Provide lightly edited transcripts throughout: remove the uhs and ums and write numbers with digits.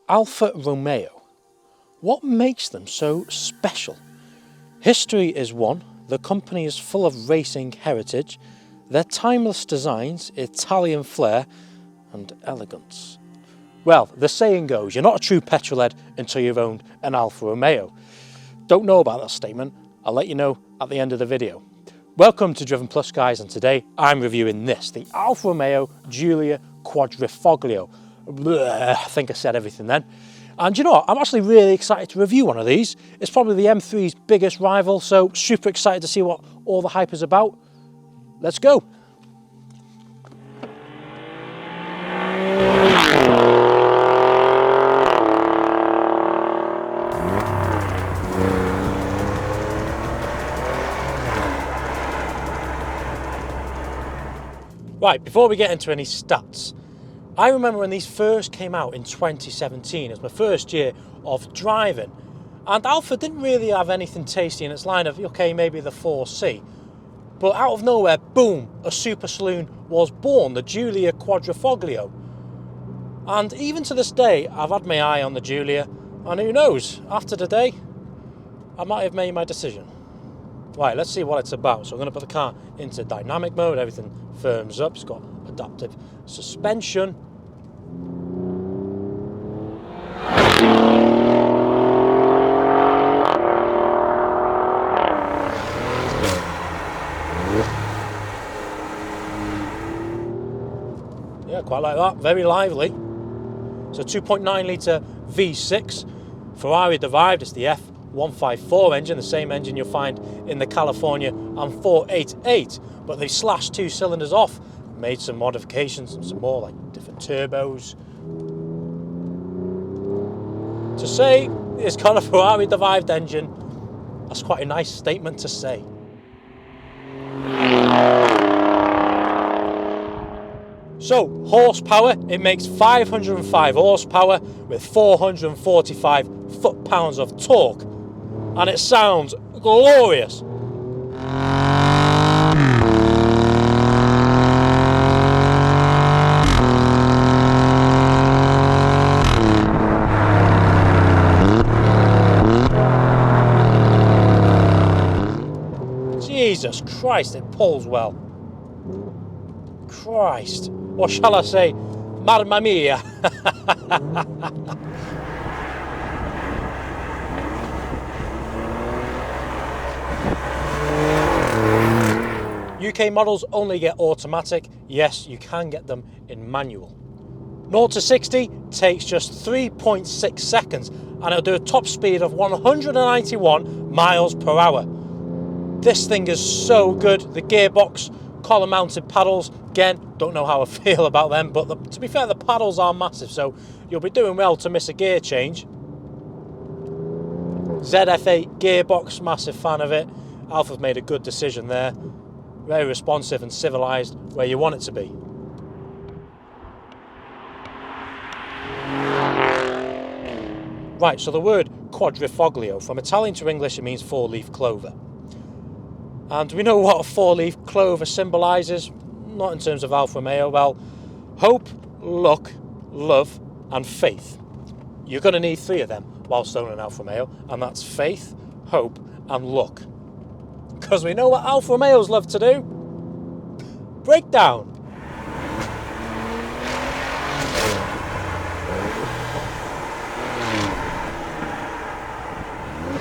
Alfa Romeo. What makes them so special? History is one, the company is full of racing heritage, their timeless designs, Italian flair and elegance. Well, the saying goes, you're not a true petrolhead until you've owned an Alfa Romeo. Don't know about that statement, I'll let you know at the end of the video. Welcome to Driven Plus guys, and today I'm reviewing this, the Alfa Romeo Giulia Quadrifoglio. Blech, I think I said everything then. And you know what, I'm actually really excited to review one of these. It's probably the M3's biggest rival, so super excited to see what all the hype is about. Let's go. Right, before we get into any stats, I remember when these first came out in 2017, it was my first year of driving, and Alfa didn't really have anything tasty in its line of, okay, maybe the 4C, but out of nowhere, boom, a super saloon was born, the Giulia Quadrifoglio. And even to this day, I've had my eye on the Giulia, and who knows, after today, I might have made my decision. Right, let's see what it's about. So I'm going to put the car into dynamic mode, everything firms up, it's got adaptive suspension. Yeah, quite like that, very lively. It's a 2.9 litre V6, Ferrari derived, it's the F154 engine, the same engine you'll find in the California and 488, but they slashed 2 cylinders off, made some modifications and some more, like different turbos. To say it's got a Ferrari derived engine, that's quite a nice statement to say. So, horsepower, it makes 505 horsepower with 445 foot-pounds of torque, and it sounds glorious. Jesus Christ, it pulls well. Christ. Or shall I say, mamma mia. UK models only get automatic. Yes, you can get them in manual. 0 to 60 takes just 3.6 seconds and it'll do a top speed of 191 miles per hour. This thing is so good. The gearbox, collar mounted paddles, again, don't know how I feel about them, but to be fair, the paddles are massive, so you'll be doing well to miss a gear change. ZF8 gearbox, massive fan of it. Alfa's made a good decision there. Very responsive and civilised where you want it to be. Right, so the word quadrifoglio, from Italian to English, it means 4-leaf clover. And we know what a 4-leaf clover symbolises, not in terms of Alfa Romeo. Well, hope, luck, love and faith. You're going to need 3 of them whilst owning an Alfa Romeo, and that's faith, hope and luck. Because we know what Alfa Romeos love to do. Breakdown.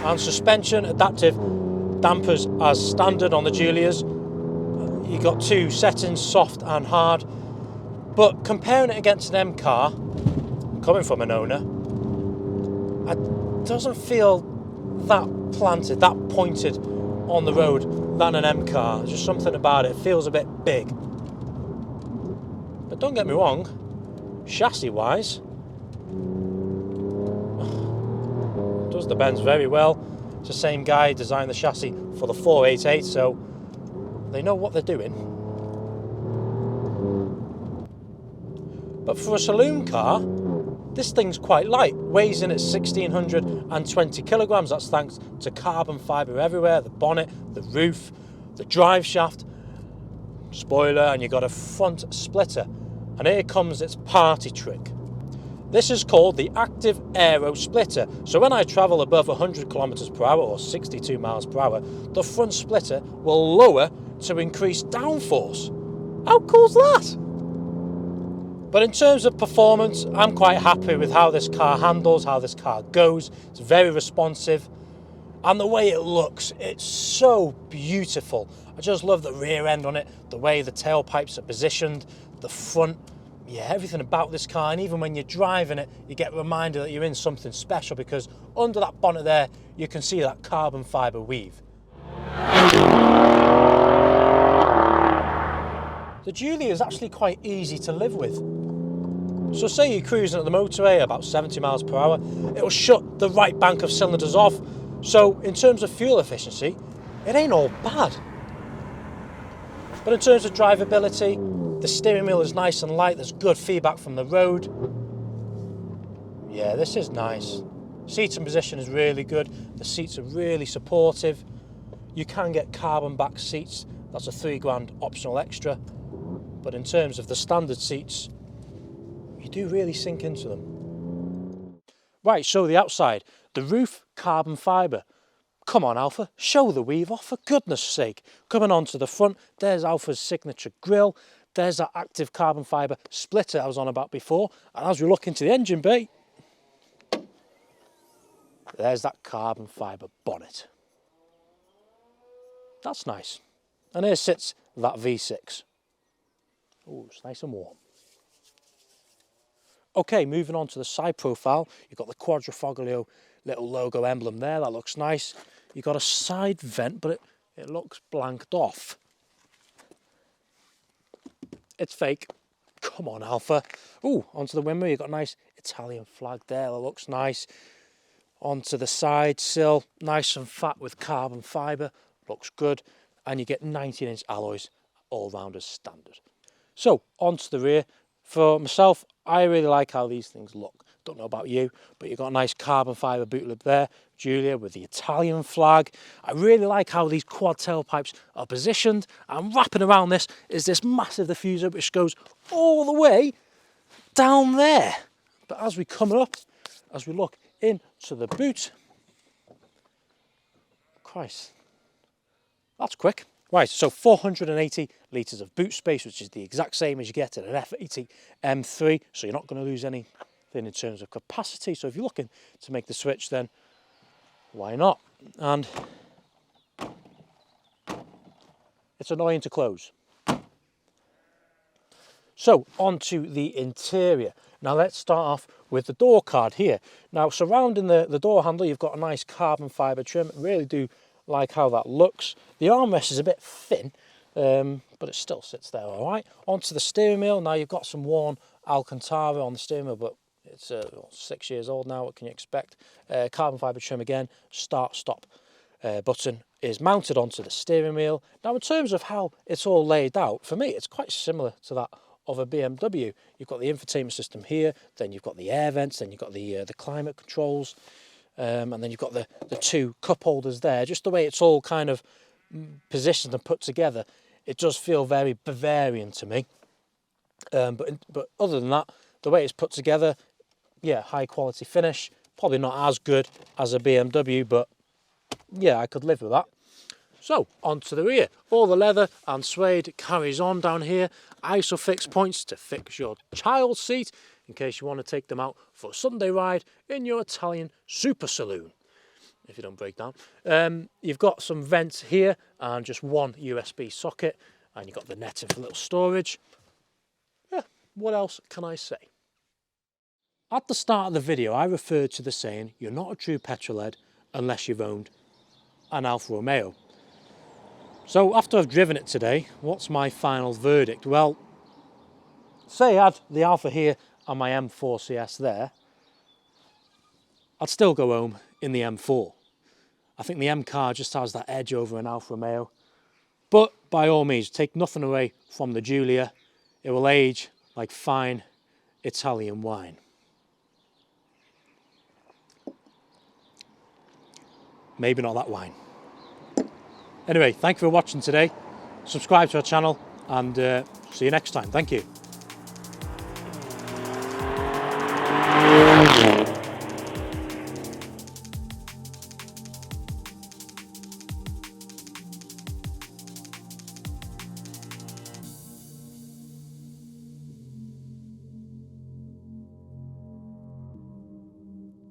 And suspension, adaptive dampers as standard on the Giulias. You've got 2 settings, soft and hard. But comparing it against an M car, coming from an owner, it doesn't feel that planted, that pointed on the road than an M car. There's just something about it. It feels a bit big. But don't get me wrong, chassis wise, does the bends very well. It's the same guy designed the chassis for the 488, so they know what they're doing. But for a saloon car, this thing's quite light. Weighs in at 1,620 kilograms. That's thanks to carbon fibre everywhere, the bonnet, the roof, the drive shaft, spoiler, and you've got a front splitter. And here comes its party trick. This is called the active aero splitter. So when I travel above 100 kilometers per hour or 62 miles per hour, the front splitter will lower to increase downforce. How cool's that? But in terms of performance, I'm quite happy with how this car handles, how this car goes. It's very responsive. And the way it looks, it's so beautiful. I just love the rear end on it, the way the tailpipes are positioned, the front, yeah, everything about this car. And even when you're driving it, you get reminded that you're in something special, because under that bonnet there, you can see that carbon fibre weave. The Giulia is actually quite easy to live with. So say you're cruising at the motorway about 70 miles per hour, it'll shut the right bank of cylinders off. So in terms of fuel efficiency, it ain't all bad. But in terms of drivability, the steering wheel is nice and light, there's good feedback from the road. Yeah, this is nice. Seating position is really good, the seats are really supportive. You can get carbon back seats, that's a £3 optional extra. But in terms of the standard seats, you do really sink into them. Right, so the outside. The roof, carbon fibre. Come on, Alfa, show the weave off, for goodness sake. Coming on to the front, there's Alfa's signature grille. There's that active carbon fibre splitter I was on about before. And as we look into the engine bay, there's that carbon fibre bonnet. That's nice. And here sits that V6. Oh, it's nice and warm. Okay, moving on to the side profile, you've got the Quadrifoglio little logo emblem there, that looks nice. You've got a side vent, but it looks blanked off. It's fake. Come on, Alfa. Ooh, onto the wing mirror, you've got a nice Italian flag there, that looks nice. Onto the side sill, nice and fat with carbon fibre, looks good. And you get 19-inch alloys all round as standard. So, onto the rear. For myself, I really like how these things look. Don't know about you, but you've got a nice carbon fibre boot lid there, Giulia with the Italian flag. I really like how these quad tailpipes are positioned, and wrapping around this is this massive diffuser which goes all the way down there. But as we come up, as we look into the boot, Christ, that's quick. Right, so 480 litres of boot space, which is the exact same as you get in an F80 M3, so you're not going to lose anything in terms of capacity. So if you're looking to make the switch, then why not? And it's annoying to close. So onto the interior. Now let's start off with the door card here. Now surrounding the door handle, you've got a nice carbon fibre trim. I really do like how that looks. The armrest is a bit thin, but it still sits there all right. Onto the steering wheel. Now you've got some worn Alcantara on the steering wheel, but it's 6 years old now. What can you expect? Carbon fibre trim again. Start stop button is mounted onto the steering wheel. Now in terms of how it's all laid out, for me it's quite similar to that of a BMW. You've got the infotainment system here, then you've got the air vents, then you've got the climate controls. And then you've got the two cup holders there. Just the way it's all kind of positioned and put together, it does feel very Bavarian to me. But other than that, the way it's put together, yeah, high quality finish. Probably not as good as a BMW, but yeah, I could live with that. So, onto the rear. All the leather and suede carries on down here. Isofix points to fix your child's seat in case you want to take them out for a Sunday ride in your Italian super saloon, if you don't break down. You've got some vents here and just one USB socket, and you've got the netting for little storage. Yeah, what else can I say? At the start of the video, I referred to the saying, you're not a true petrolhead unless you've owned an Alfa Romeo. So after I've driven it today, what's my final verdict? Well, say I had the Alfa here and my M4 CS there, I'd still go home in the M4. I think the M car just has that edge over an Alfa Romeo. But by all means, take nothing away from the Giulia. It will age like fine Italian wine. Maybe not that wine. Anyway, thank you for watching today. Subscribe to our channel and see you next time. Thank you.